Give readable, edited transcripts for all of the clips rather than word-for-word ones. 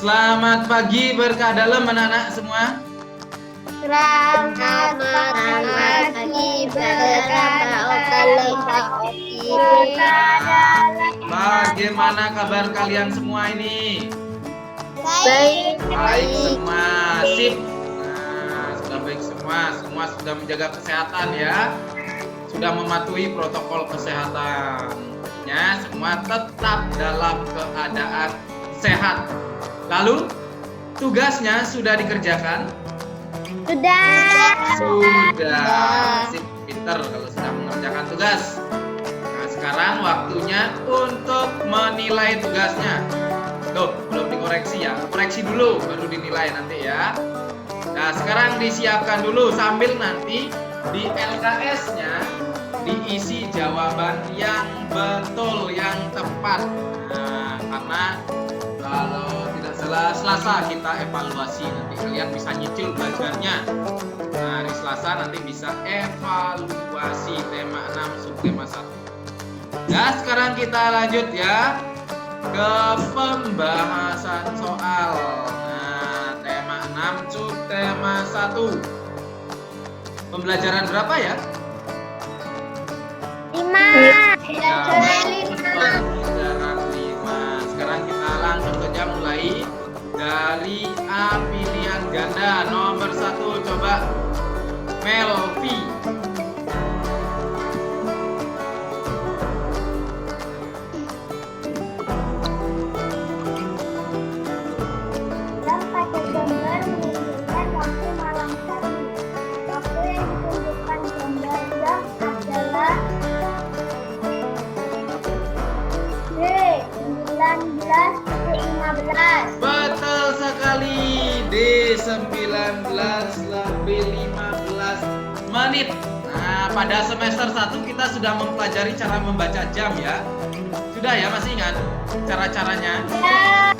Selamat pagi berkah dalam anak-anak semua. Selamat pagi Bagaimana kabar kalian semua ini? Baik. Baik semua, sip. Nah, sudah baik semua, semua sudah menjaga kesehatan ya. Sudah mematuhi protokol kesehatan. Ya, semua tetap dalam keadaan sehat. Lalu, tugasnya sudah dikerjakan? Sudah. Sip, pinter kalau sudah mengerjakan tugas. Nah, sekarang waktunya untuk menilai tugasnya. Tuh, belum dikoreksi ya. Koreksi dulu, baru dinilai nanti ya. Nah, sekarang disiapkan dulu sambil nanti di LKS-nya diisi jawaban yang betul, yang tepat. Nah, karena kalau tidak salah Selasa kita evaluasi, nanti kalian bisa nyicil belajarnya. Nah, hari Selasa nanti bisa evaluasi tema 6 subtema 1. Nah, sekarang kita lanjut ya ke pembahasan soal. Nah, tema 6 subtema 1. Pembelajaran berapa ya? 5. Pembelajaran 5. Sekarang kita langsung saja mulai dari A pilihan ganda nomor 1. Coba Melvi. Dalam pada gambar menunjukkan waktu malam hari. Waktu yang ditunjukkan gambar jam adalah D19:15. Betul sekali. D19 lebih 15 menit. Nah, pada semester 1 kita sudah mempelajari cara membaca jam ya. Sudah ya, masih ingat cara-caranya? Nah,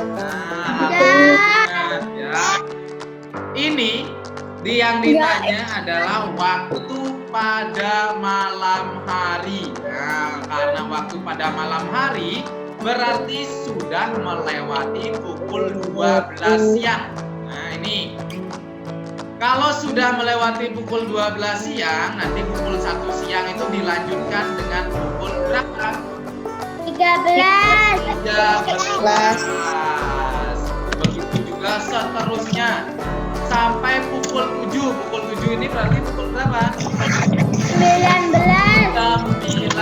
harus ingat ya. Ini yang ditanya adalah waktu pada malam hari. Nah, karena waktu pada malam hari berarti sudah melewati pukul 12 siang. Nah, ini. Kalau sudah melewati pukul 12 siang, nanti pukul 1 siang itu dilanjutkan dengan pukul berapa? 13. 13. Begitu juga seterusnya sampai pukul 7. Pukul 7 ini berarti pukul berapa? 19. 19.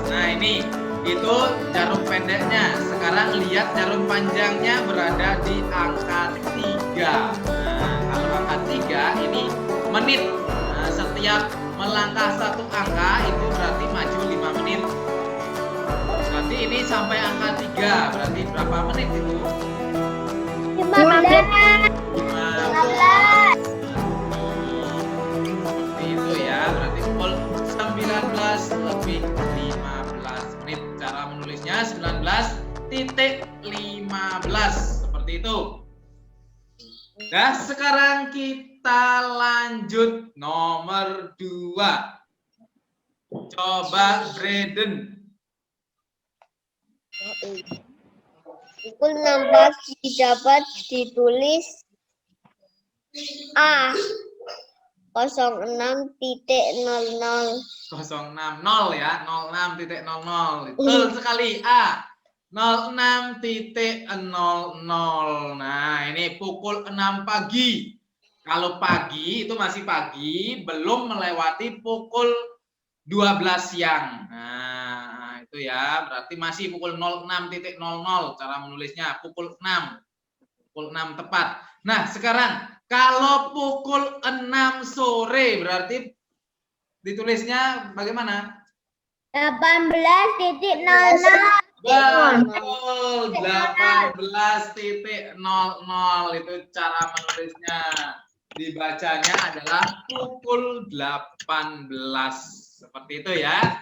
Nah, ini itu jarum pendeknya. Sekarang lihat jarum panjangnya berada di angka 3. Nah, kalau angka 3 ini menit. Nah, setiap melangkah satu angka itu berarti maju 5 menit. Berarti ini sampai angka 3, berarti berapa menit itu? 15. 15. Seperti itu ya, berarti pukul 19 lebih 15 menit. Cara menulisnya 19:15. Seperti itu. Nah, sekarang kita lanjut nomor 2. Coba Braden. Pukul 16 dapat ditulis A 06.00. 060 ya, 06.00. Betul sekali, A. 06.00. Nah, ini pukul 6 pagi. Kalau pagi itu masih pagi, belum melewati pukul 12 siang. Nah, itu ya, berarti masih pukul 06.00 cara menulisnya, pukul 6. Pukul 6 tepat. Nah, sekarang kalau pukul 6 sore berarti ditulisnya bagaimana? 18.00. Betul, 18.00 itu cara menulisnya. Dibacanya adalah pukul 18. Seperti itu ya.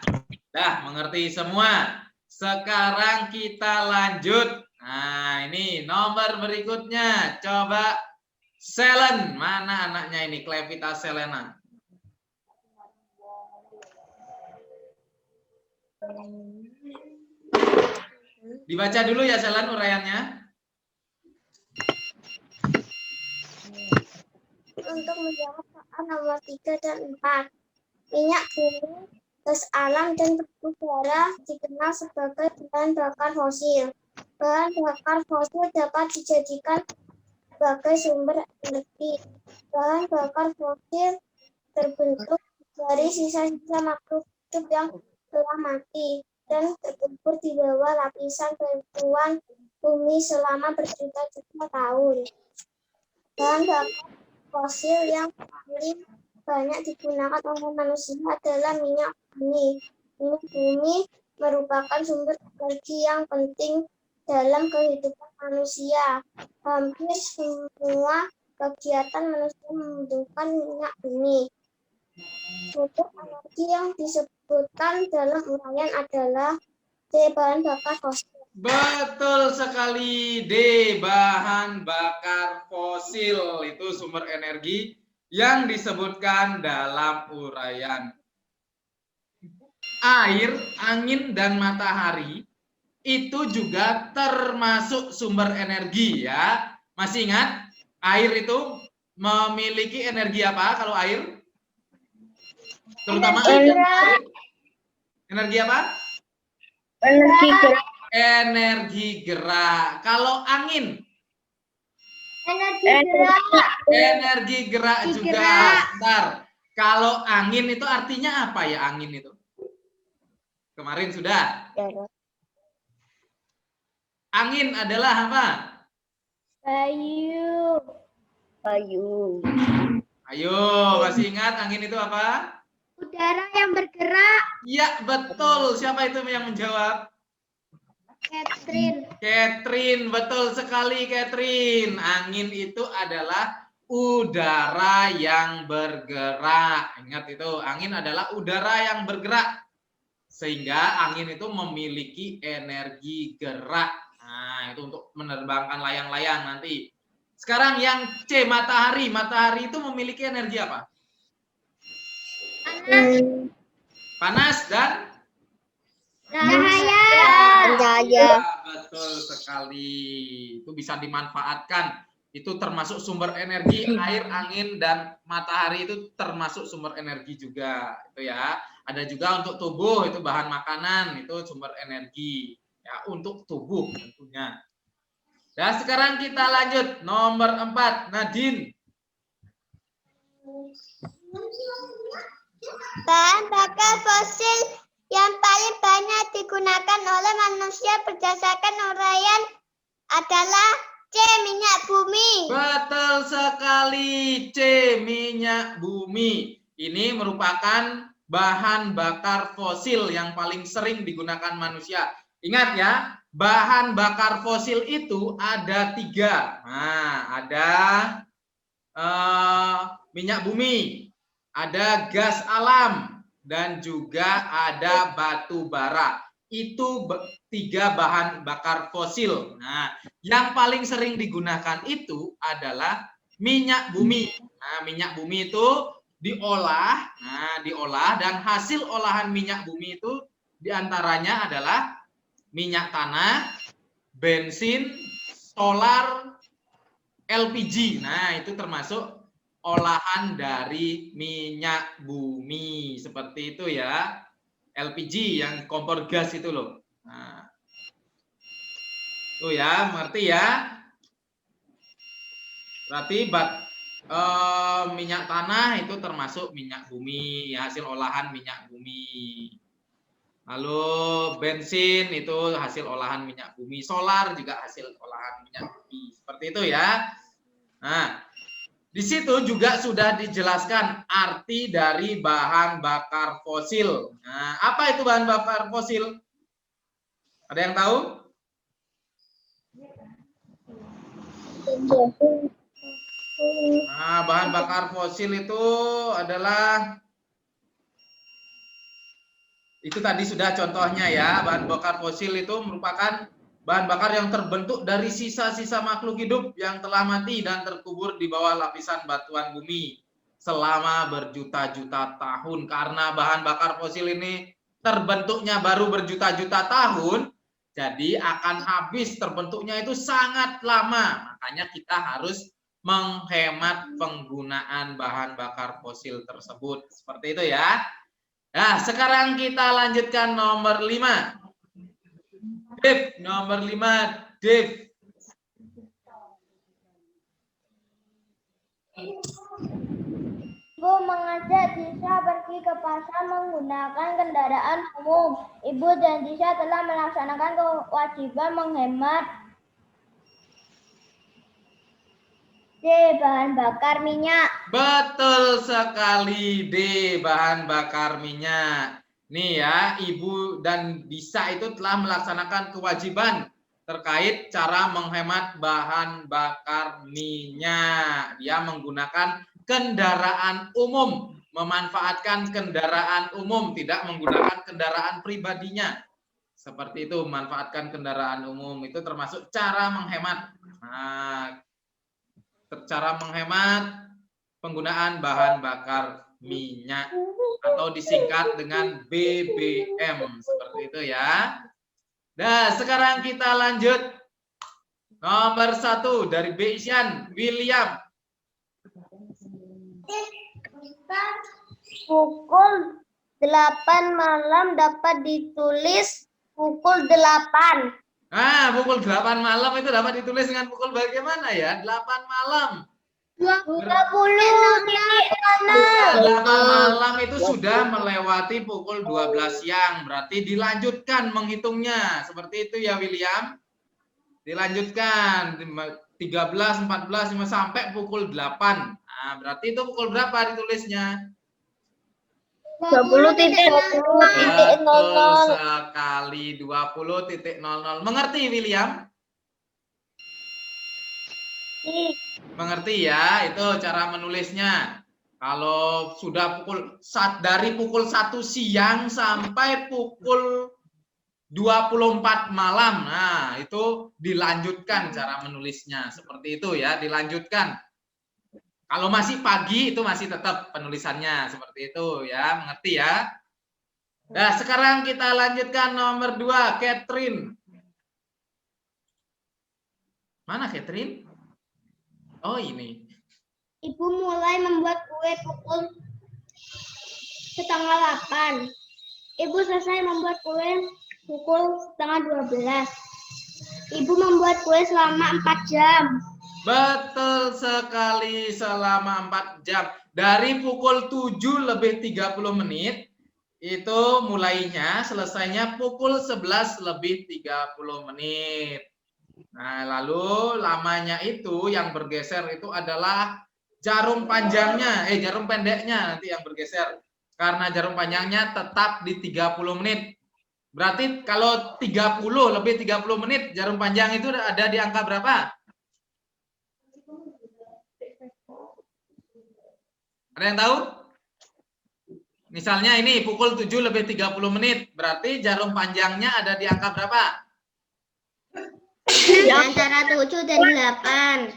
Dah, mengerti semua. Sekarang kita lanjut. Nah, ini nomor berikutnya. Coba Selen. Mana anaknya ini? Klevita Selena. Dibaca dulu ya Selen uraiannya. untuk menjawab soal nomor 3 dan 4. Minyak bumi, gas alam, dan batu bara dikenal sebagai bahan bakar fosil. Bahan bakar fosil dapat dijadikan sebagai sumber energi. Bahan bakar fosil terbentuk dari sisa-sisa makhluk hidup yang telah mati dan terkubur di bawah lapisan batuan bumi selama berjuta-juta tahun. Bahan bakar fosil yang paling banyak digunakan oleh manusia adalah minyak bumi. Minyak bumi merupakan sumber energi yang penting dalam kehidupan manusia. Hampir semua kegiatan manusia membutuhkan minyak bumi. Sumber energi yang disebutkan dalam uraian adalah bahan bakar fosil. Betul sekali, D. Bahan bakar fosil itu sumber energi yang disebutkan dalam uraian. Air, angin, dan matahari itu juga termasuk sumber energi ya. Masih ingat? Air itu memiliki energi apa kalau air? Terutama air. Energi apa? Energi gerak. Energi gerak. Kalau angin? Energi gerak. Energi gerak juga. Bentar. Kalau angin itu artinya apa ya angin itu? Kemarin sudah. Angin adalah apa? Kayu. Ayo, masih ingat angin itu apa? Udara yang bergerak. Ya, betul. Siapa itu yang menjawab? Catherine, betul sekali Catherine. Angin itu adalah udara yang bergerak. Ingat itu, angin adalah udara yang bergerak. Sehingga angin itu memiliki energi gerak. Nah, itu untuk menerbangkan layang-layang nanti. Sekarang yang C, matahari. Matahari itu memiliki energi apa? Panas dan Cahaya. ya, betul sekali. Itu bisa dimanfaatkan. Itu termasuk sumber energi. Air, angin, dan matahari itu termasuk sumber energi juga. Itu ya. Ada juga untuk tubuh, itu bahan makanan, itu sumber energi. Ya, untuk tubuh tentunya. Dan sekarang kita lanjut. Nomor 4, Nadine. Bahan bakar fosil yang paling banyak digunakan oleh manusia berdasarkan uraian adalah C. Minyak bumi. Betul sekali, C. Minyak bumi. Ini merupakan bahan bakar fosil yang paling sering digunakan manusia. Ingat ya, bahan bakar fosil itu ada 3. Nah, ada minyak bumi, ada gas alam, dan juga ada batu bara. Itu 3 bahan bakar fosil. Nah, yang paling sering digunakan itu adalah minyak bumi. Nah, minyak bumi itu diolah, dan hasil olahan minyak bumi itu diantaranya adalah minyak tanah, bensin, solar, LPG. Nah, itu termasuk olahan dari minyak bumi. Seperti itu ya. LPG yang kompor gas itu loh. Nah, tuh ya, mengerti ya? Berarti minyak tanah itu termasuk minyak bumi, hasil olahan minyak bumi. Lalu bensin itu hasil olahan minyak bumi, solar juga hasil olahan minyak bumi. Seperti itu ya. Nah, di situ juga sudah dijelaskan arti dari bahan bakar fosil. Nah, apa itu bahan bakar fosil? Ada yang tahu? Nah, bahan bakar fosil itu adalah itu tadi sudah contohnya ya. Bahan bakar fosil itu merupakan bahan bakar yang terbentuk dari sisa-sisa makhluk hidup yang telah mati dan terkubur di bawah lapisan batuan bumi selama berjuta-juta tahun. Karena bahan bakar fosil ini terbentuknya baru berjuta-juta tahun, jadi akan habis terbentuknya itu sangat lama. Makanya kita harus menghemat penggunaan bahan bakar fosil tersebut. Seperti itu ya. Nah, sekarang kita lanjutkan nomor 5. Dev, nomor 5, Dev. Ibu mengajak Disha pergi ke pasar menggunakan kendaraan umum. Ibu dan Disha telah melaksanakan kewajiban menghemat bahan bakar minyak. Betul sekali, D, bahan bakar minyak. Nih ya, Ibu dan Disha itu telah melaksanakan kewajiban terkait cara menghemat bahan bakar minyak. Dia menggunakan kendaraan umum, memanfaatkan kendaraan umum, tidak menggunakan kendaraan pribadinya. Seperti itu, memanfaatkan kendaraan umum itu termasuk cara menghemat. Nah, cara menghemat penggunaan bahan bakar minyak atau disingkat dengan BBM, seperti itu ya. Nah, sekarang kita lanjut nomor 1 dari B. Isyan, William. Pukul 8 malam dapat ditulis pukul 8. Nah, pukul 8 malam itu dapat ditulis dengan pukul bagaimana ya? 8 malam. 20.06. 8 malam itu sudah melewati pukul 12 siang. Berarti dilanjutkan menghitungnya. Seperti itu ya, William. Dilanjutkan 13, 14, 5 sampai pukul 8. Nah, berarti itu pukul berapa ditulisnya? 20.00. Betul sekali, 20.00. Mengerti, William? Mengerti ya, itu cara menulisnya. Kalau sudah dari pukul 1 siang sampai pukul 24 malam, nah itu dilanjutkan cara menulisnya. Seperti itu ya, dilanjutkan. Kalau masih pagi itu masih tetap penulisannya seperti itu ya, mengerti ya? Nah, sekarang kita lanjutkan nomor 2, Catherine. Mana Catherine? Oh, ini. Ibu mulai membuat kue pukul 7:30. Ibu selesai membuat kue pukul 11:30. Ibu membuat kue selama 4 jam. Betul sekali, selama 4 jam. Dari pukul 7:30 itu mulainya, selesainya pukul 11:30. Nah, lalu lamanya itu yang bergeser itu adalah jarum panjangnya, jarum pendeknya nanti yang bergeser. Karena jarum panjangnya tetap di 30 menit. Berarti kalau 30 menit, jarum panjang itu ada di angka berapa? Ada yang tahu? Misalnya ini pukul 7:30, berarti jarum panjangnya ada di angka berapa? Antara 7 dan 8.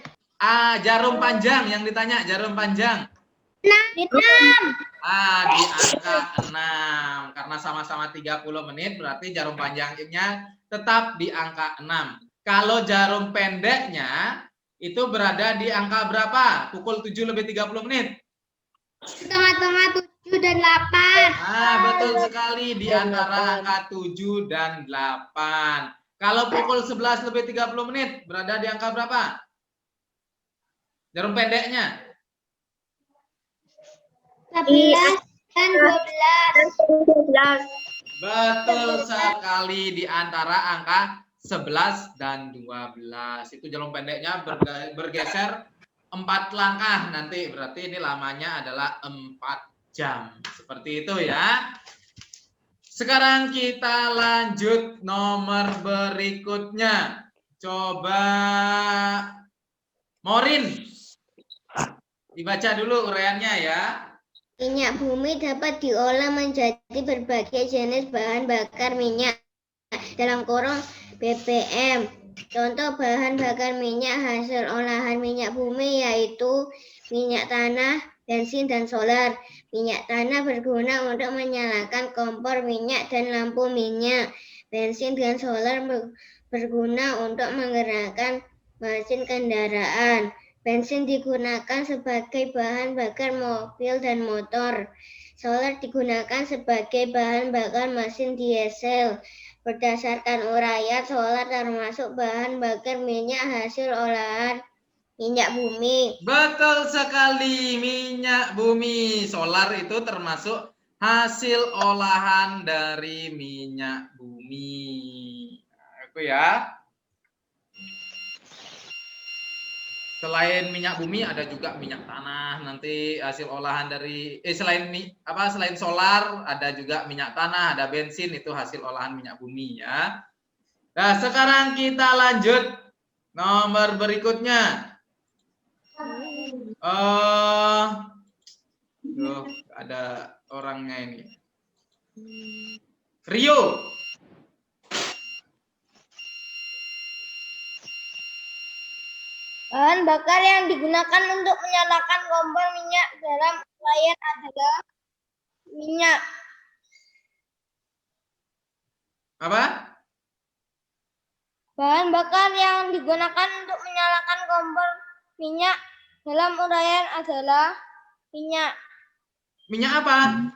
Jarum panjang yang ditanya, jarum panjang. 6. Di angka 6. Karena sama-sama 30 menit, berarti jarum panjangnya tetap di angka 6. Kalau jarum pendeknya itu berada di angka berapa? Pukul 7:30. Tengah-tengah 7 dan 8. Betul sekali, di antara angka 7 dan 8. Kalau pukul 11:30 berada di angka berapa? Jarum pendeknya. 11 dan 12. Betul sekali, di antara angka 11 dan 12. Itu jarum pendeknya bergeser 4 langkah nanti. Berarti ini lamanya adalah 4 jam. Seperti itu ya. Sekarang kita lanjut nomor berikutnya. Coba Morin. Dibaca dulu uraiannya ya. Minyak bumi dapat diolah menjadi berbagai jenis bahan bakar minyak dalam kurung BBM. Contoh bahan bakar minyak hasil olahan minyak bumi yaitu minyak tanah, bensin, dan solar. Minyak tanah berguna untuk menyalakan kompor minyak dan lampu minyak. Bensin dan solar berguna untuk menggerakkan mesin kendaraan. Bensin digunakan sebagai bahan bakar mobil dan motor. Solar digunakan sebagai bahan bakar mesin diesel. Berdasarkan uraian, solar termasuk bahan bakar minyak hasil olahan minyak bumi. Betul sekali, minyak bumi. Solar itu termasuk hasil olahan dari minyak bumi. Aku ya. Selain minyak bumi ada juga minyak tanah, nanti hasil olahan dari selain solar ada juga minyak tanah, ada bensin, itu hasil olahan minyak bumi ya. Nah, sekarang kita lanjut nomor berikutnya. Ada orangnya ini. Rio. Bahan bakar yang digunakan untuk menyalakan kompor minyak dalam uraian adalah minyak. Apa? Bahan bakar yang digunakan untuk menyalakan kompor minyak dalam uraian adalah minyak. Minyak apa?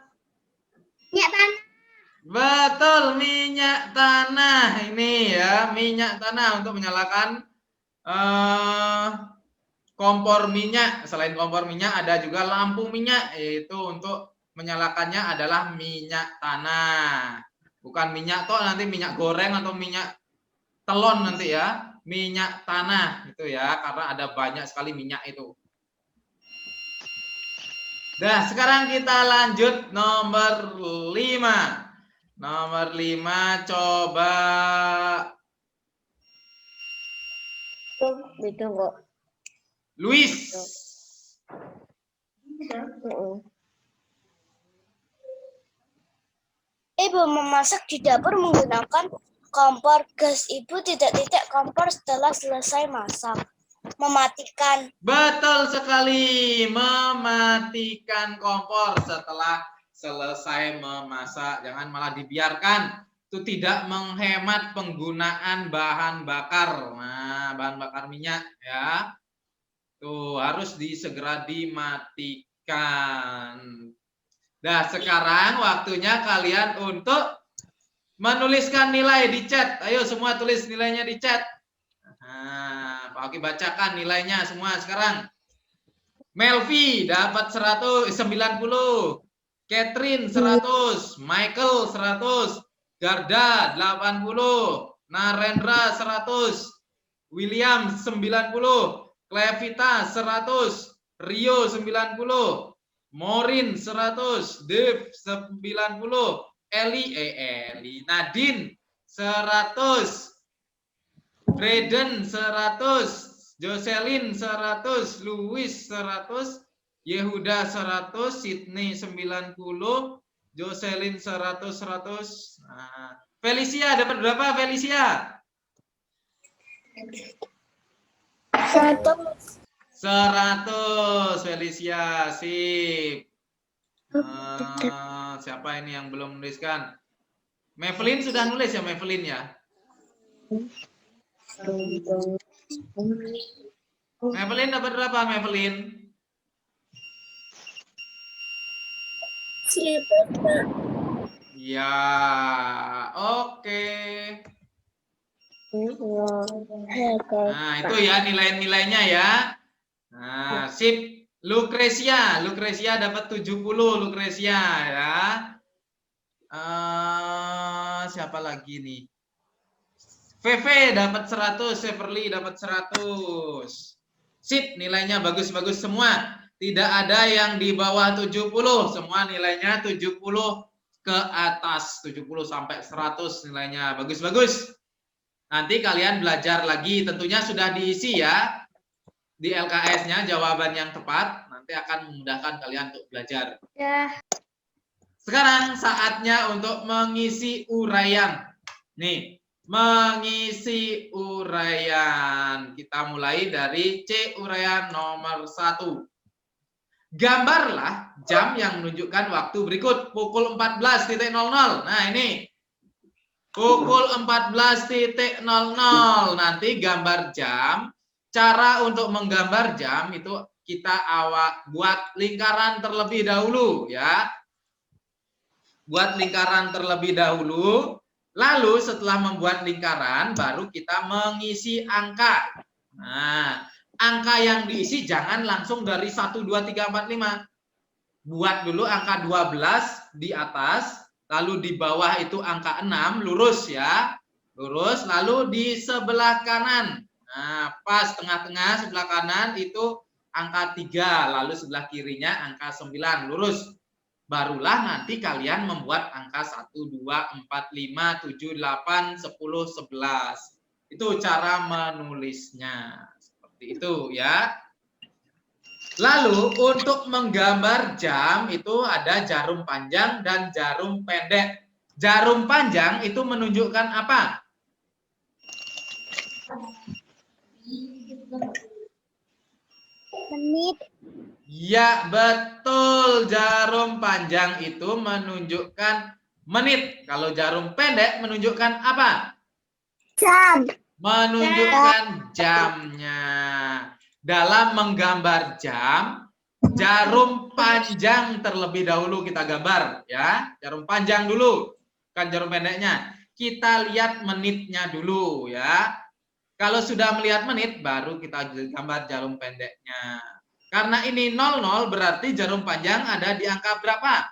Minyak tanah. Betul, minyak tanah. Ini ya, minyak tanah untuk menyalakan kompor minyak. Selain kompor minyak ada juga lampu minyak, yaitu untuk menyalakannya adalah minyak tanah. Bukan minyak toh, nanti minyak goreng atau minyak telon nanti ya. Minyak tanah itu ya, karena ada banyak sekali minyak itu. Nah, sekarang kita lanjut nomor 5. Nomor 5 coba. Ditunggu. Luis. Ibu memasak di dapur menggunakan kompor gas. Ibu titik-titik kompor setelah selesai masak. Mematikan. Betul sekali, mematikan kompor setelah selesai memasak. Jangan malah dibiarkan. Itu tidak menghemat penggunaan bahan bakar. Nah, bahan bakar minyak ya. Tuh harus segera dimatikan. Nah, sekarang waktunya kalian untuk menuliskan nilai di chat. Ayo semua tulis nilainya di chat. Nah, Pak Oki bacakan nilainya semua sekarang. Melvi dapat 90, Catherine 100, Michael 100, Garda 80, Narendra 100, William 90, Clevita 100, Rio 90, Morin 100, Dev 90, Eli, Nadine 100, Braden 100, Jocelyn 100, Louis 100, Yehuda 100, Sydney 90, Jocelyn 100. Nah, Felicia dapat berapa Felicia? 100 Felicia, sip. Siapa ini yang belum menuliskan? Mavelyn sudah nulis ya Mavelyn ya? Mavelyn dapat berapa Mavelyn? Ya, oke. Nah, itu ya nilai-nilainya ya. Nah, sip. Lucrecia dapat 70 Lucrecia ya. Siapa lagi nih? VV dapat 100, Severly dapat 100. Sip, nilainya bagus-bagus semua. Tidak ada yang di bawah 70, semua nilainya 70 ke atas, 70 sampai 100 nilainya. Bagus-bagus. Nanti kalian belajar lagi, tentunya sudah diisi ya di LKS-nya jawaban yang tepat, nanti akan memudahkan kalian untuk belajar. Ya. Sekarang saatnya untuk mengisi uraian. Nih, mengisi uraian. Kita mulai dari C uraian nomor 1. Gambarlah jam yang menunjukkan waktu berikut. Pukul 14.00. Nah, ini. Pukul 14.00. Nanti gambar jam Cara untuk menggambar jam itu kita buat lingkaran terlebih dahulu ya. Buat lingkaran terlebih dahulu, lalu setelah membuat lingkaran baru kita mengisi angka. Nah, angka yang diisi jangan langsung dari 1 2 3 4 5. Buat dulu angka 12 di atas, lalu di bawah itu angka 6, lurus ya. Lurus, lalu di sebelah kanan. Nah, pas tengah-tengah sebelah kanan itu angka 3, lalu sebelah kirinya angka 9, lurus. Barulah nanti kalian membuat angka 1, 2, 4, 5, 7, 8, 10, 11. Itu cara menulisnya. Seperti itu ya. Lalu untuk menggambar jam itu ada jarum panjang dan jarum pendek. Jarum panjang itu menunjukkan apa? Menit. Ya, betul. Jarum panjang itu menunjukkan menit. Kalau jarum pendek menunjukkan apa? Jam. Menunjukkan jamnya. Dalam menggambar jam, jarum panjang terlebih dahulu kita gambar ya. Jarum panjang dulu, bukan jarum pendeknya. Kita lihat menitnya dulu ya. Kalau sudah melihat menit baru kita gambar jarum pendeknya. Karena ini 00 berarti jarum panjang ada di angka berapa?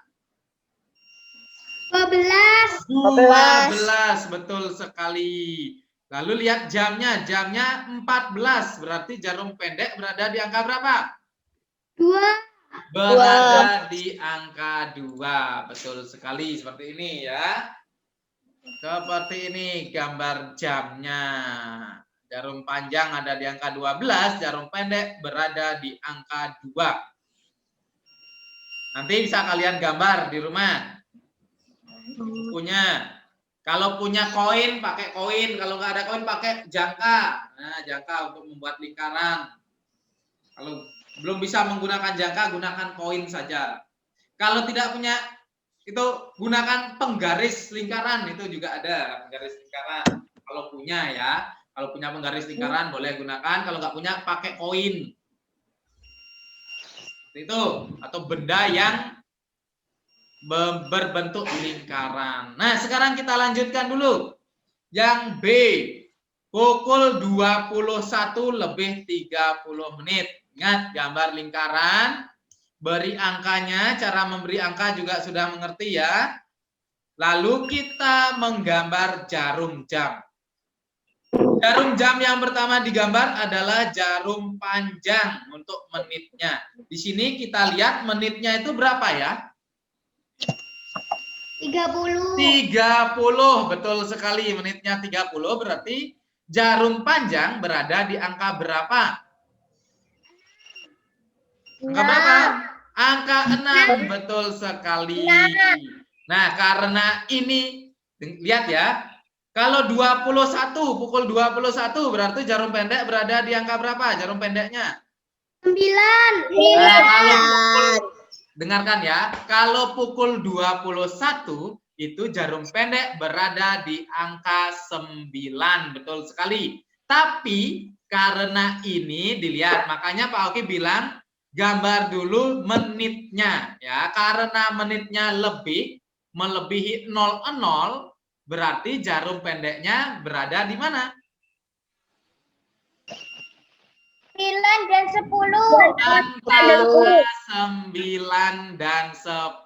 12. 12, betul sekali. Lalu lihat jamnya, jamnya 14, berarti jarum pendek berada di angka berapa? 2. Berada di angka 2, betul sekali, seperti ini ya. Seperti ini gambar jamnya. Jarum panjang ada di angka 12, jarum pendek berada di angka 2. Nanti bisa kalian gambar di rumah. Kalau punya koin pakai koin, kalau nggak ada koin pakai jangka. Nah, jangka untuk membuat lingkaran. Kalau belum bisa menggunakan jangka, gunakan koin saja. Kalau tidak punya itu gunakan penggaris lingkaran, itu juga ada penggaris lingkaran. Kalau punya ya. Kalau punya penggaris lingkaran boleh gunakan, kalau nggak punya pakai koin. Seperti itu, atau benda yang berbentuk lingkaran. Nah, sekarang kita lanjutkan dulu. Yang B, pukul 21 lebih 30 menit. Ingat, gambar lingkaran, beri angkanya, cara memberi angka juga sudah mengerti ya. Lalu kita menggambar jarum jam. Jarum jam yang pertama digambar adalah jarum panjang untuk menitnya. Di sini kita lihat menitnya itu berapa ya? 30. 30, betul sekali. Menitnya 30 berarti jarum panjang berada di angka berapa? Angka berapa? Angka 6, betul sekali. Nah, karena ini, lihat ya. Kalau 21, pukul 21 berarti jarum pendek berada di angka berapa? Jarum pendeknya? 9. Nah, kalau pukul, dengarkan ya. Kalau pukul 21 itu jarum pendek berada di angka 9, betul sekali. Tapi karena ini dilihat, makanya Pak Oki bilang gambar dulu menitnya ya. Karena menitnya melebihi 00, berarti jarum pendeknya berada di mana? 9 dan 10. Antara 9 dan 10.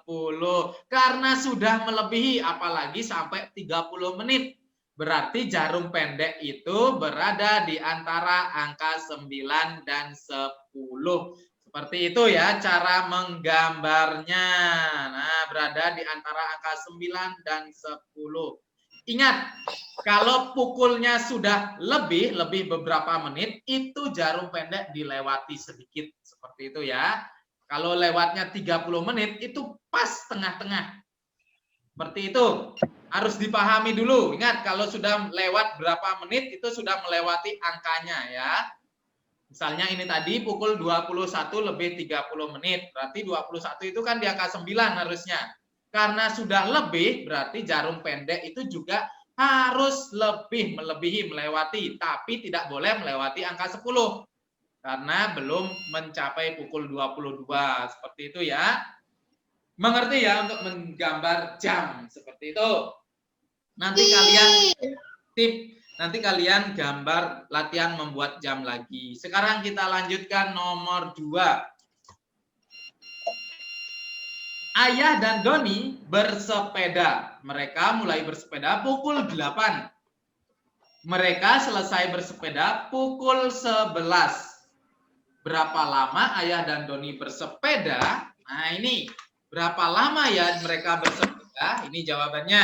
Karena sudah melebihi, apalagi sampai 30 menit. Berarti jarum pendek itu berada di antara angka 9 dan 10. Seperti itu ya cara menggambarnya. Nah, berada di antara angka 9 dan 10. Ingat, kalau pukulnya sudah lebih beberapa menit, itu jarum pendek dilewati sedikit. Seperti itu ya. Kalau lewatnya 30 menit, itu pas tengah-tengah. Seperti itu. Harus dipahami dulu. Ingat, kalau sudah lewat berapa menit, itu sudah melewati angkanya ya. Misalnya ini tadi pukul 21 lebih 30 menit. Berarti 21 itu kan di angka 9 harusnya. Karena sudah lebih, berarti jarum pendek itu juga harus melebihi, melewati, tapi tidak boleh melewati angka 10 karena belum mencapai pukul 22. Seperti itu ya. Mengerti ya untuk menggambar jam seperti itu. Nanti kalian gambar latihan membuat jam lagi. Sekarang kita lanjutkan nomor 2. Ayah dan Doni bersepeda. Mereka mulai bersepeda pukul 8. Mereka selesai bersepeda pukul 11. Berapa lama Ayah dan Doni bersepeda? Nah ini, berapa lama ya mereka bersepeda? Ini jawabannya.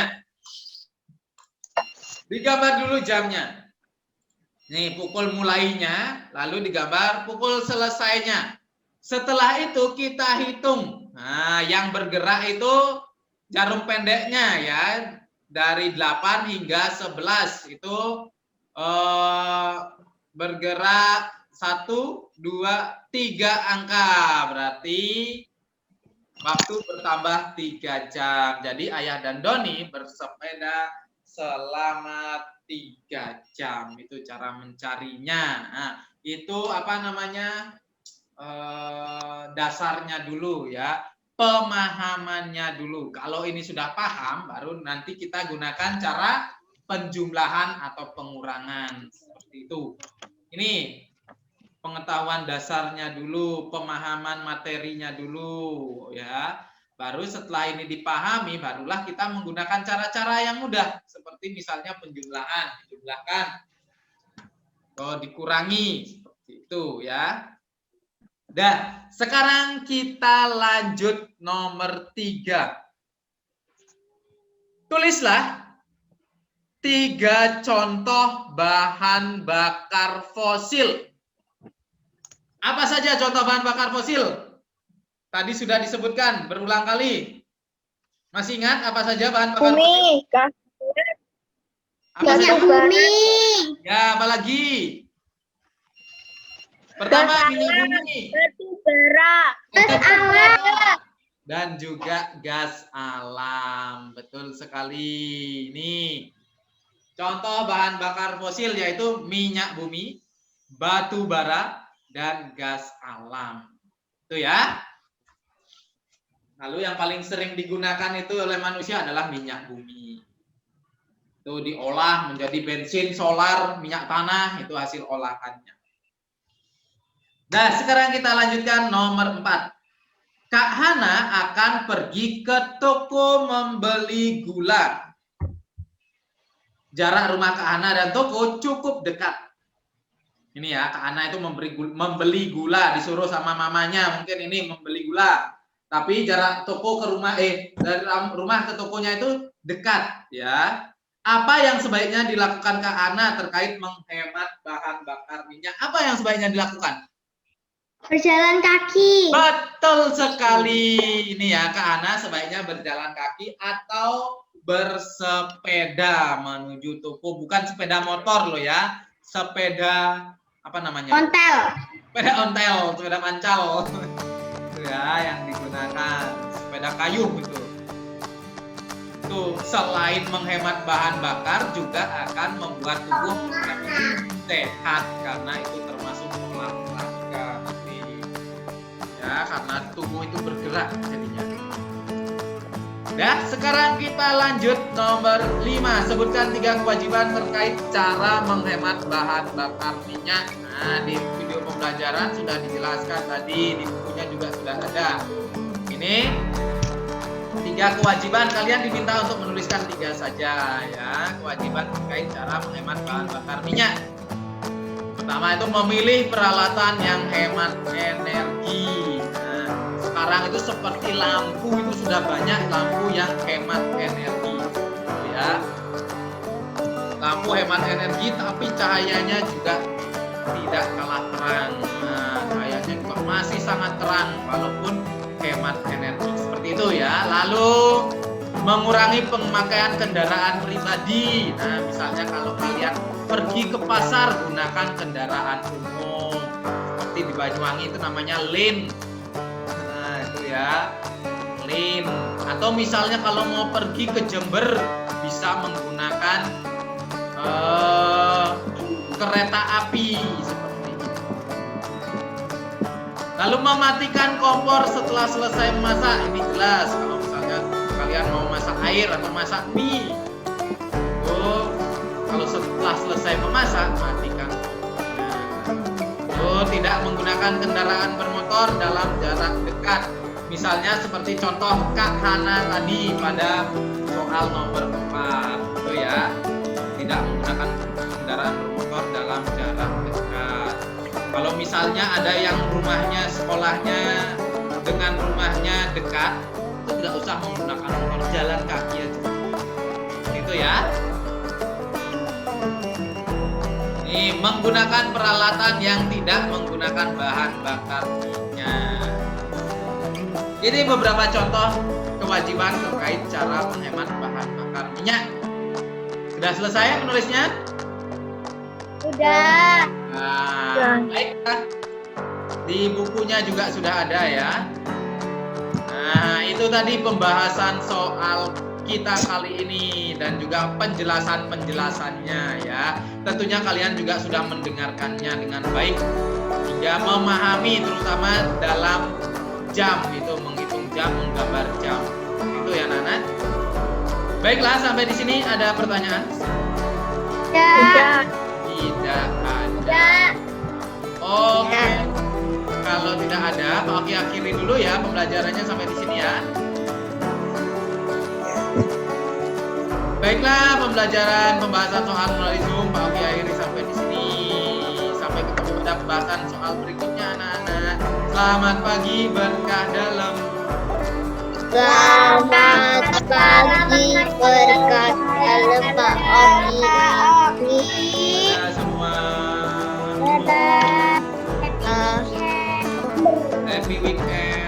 Digambar dulu jamnya. Nih, pukul mulainya, lalu digambar pukul selesainya. Setelah itu kita hitung. Nah, yang bergerak itu jarum pendeknya ya. Dari 8 hingga 11 itu bergerak 1, 2, 3 angka. Berarti waktu bertambah 3 jam. Jadi Ayah dan Doni bersepeda selama 3 jam. Itu cara mencarinya. Nah, itu apa namanya? Dasarnya dulu ya, pemahamannya dulu. Kalau ini sudah paham, baru nanti kita gunakan cara penjumlahan atau pengurangan seperti itu. Ini pengetahuan dasarnya dulu, pemahaman materinya dulu ya. Baru setelah ini dipahami, barulah kita menggunakan cara-cara yang mudah seperti misalnya penjumlahan, dijumlahkan atau dikurangi seperti itu ya. Dah, sekarang kita lanjut nomor 3. Tulislah 3 contoh bahan bakar fosil. Apa saja contoh bahan bakar fosil? Tadi sudah disebutkan berulang kali. Masih ingat apa saja bahan bakar fosil? Apa saja? Bumi. Ya, apa lagi? Pertama, minyak bumi. Batu bara. Gas alam. Dan juga gas alam. Betul sekali. Ini contoh bahan bakar fosil yaitu minyak bumi, batu bara, dan gas alam. Itu ya. Lalu yang paling sering digunakan itu oleh manusia adalah minyak bumi. Itu diolah menjadi bensin, solar, minyak tanah, itu hasil olahannya. Nah, sekarang kita lanjutkan nomor 4. Kak Hana akan pergi ke toko membeli gula. Jarak rumah Kak Hana dan toko cukup dekat. Ini ya, Kak Hana itu membeli gula, disuruh sama mamanya, mungkin ini membeli gula. Tapi jarak toko ke rumah dari rumah ke tokonya itu dekat, ya. Apa yang sebaiknya dilakukan Kak Hana terkait menghemat bahan bakar minyak? Apa yang sebaiknya dilakukan? Berjalan kaki. Betul sekali. Ini ya, Kak Hana sebaiknya berjalan kaki atau bersepeda menuju toko. Bukan sepeda motor loh ya. Sepeda apa namanya? Ontel. Sepeda ontel, sepeda pancal. Itu ya yang digunakan. Sepeda kayu itu. Itu selain menghemat bahan bakar juga akan membuat tubuh sehat karena itu termasuk olahraga nanti. Ya, karena tubuh itu bergerak jadinya. Nah, sekarang kita lanjut nomor 5. Sebutkan 3 kewajiban terkait cara menghemat bahan bakar minyak. Nah, di video pembelajaran sudah dijelaskan tadi, di bukunya juga sudah ada. Ini 3 kewajiban, kalian diminta untuk menuliskan 3 saja ya. Kewajiban terkait cara menghemat bahan bakar minyak. Pertama itu memilih peralatan yang hemat energi. Nah, sekarang itu seperti lampu itu sudah banyak lampu yang hemat energi, ya. Lampu hemat energi tapi cahayanya juga tidak kalah terang. Nah, cahayanya juga masih sangat terang walaupun hemat energi seperti itu ya. Lalu mengurangi pemakaian kendaraan pribadi. Nah, misalnya kalau kalian pergi ke pasar gunakan kendaraan umum. Seperti di Banyuwangi itu namanya lin. Nah, itu ya. Lin. Atau misalnya kalau mau pergi ke Jember bisa menggunakan kereta api seperti itu. Lalu mematikan kompor setelah selesai memasak, ini jelas kalau misalnya kalian mau masak air atau masak mie. Oh, kalau setelah selesai memasak, matikan kompornya. Oh, tidak menggunakan kendaraan bermotor dalam jarak dekat. Misalnya seperti contoh Kak Hana tadi pada soal nomor 4, itu ya. Tidak menggunakan kendaraan bermotor dalam jarak dekat. Kalau misalnya ada yang rumahnya, sekolahnya dengan rumahnya dekat, itu tidak usah menggunakan motor, jalan kaki aja. Itu ya. Ini menggunakan peralatan yang tidak menggunakan bahan bakar minyak. Ini beberapa contoh kewajiban terkait cara menghemat bahan bakar minyak. Sudah selesai menulisnya? Udah. Nah, baiklah. Di bukunya juga sudah ada ya. Nah, itu tadi pembahasan soal kita kali ini dan juga penjelasan-penjelasannya ya. Tentunya kalian juga sudah mendengarkannya dengan baik hingga memahami terutama dalam jam itu, menghitung jam, menggambar jam. Itu ya Nana. Baiklah, sampai di sini ada pertanyaan? Udah. Tidak ada. Udah. Oke. Kalau tidak ada, Pak Oki akhiri dulu ya pembelajarannya sampai di sini ya. Baiklah, pembelajaran pembahasan soal melalui Zoom Pak Oki akhiri sampai di sini. Sampai ketemu pada pembahasan soal berikutnya anak-anak. Selamat pagi, berkah dalam. Selamat pagi, berkat dalam Pak Oki. Dadah semua. Dadah. Happy weekend.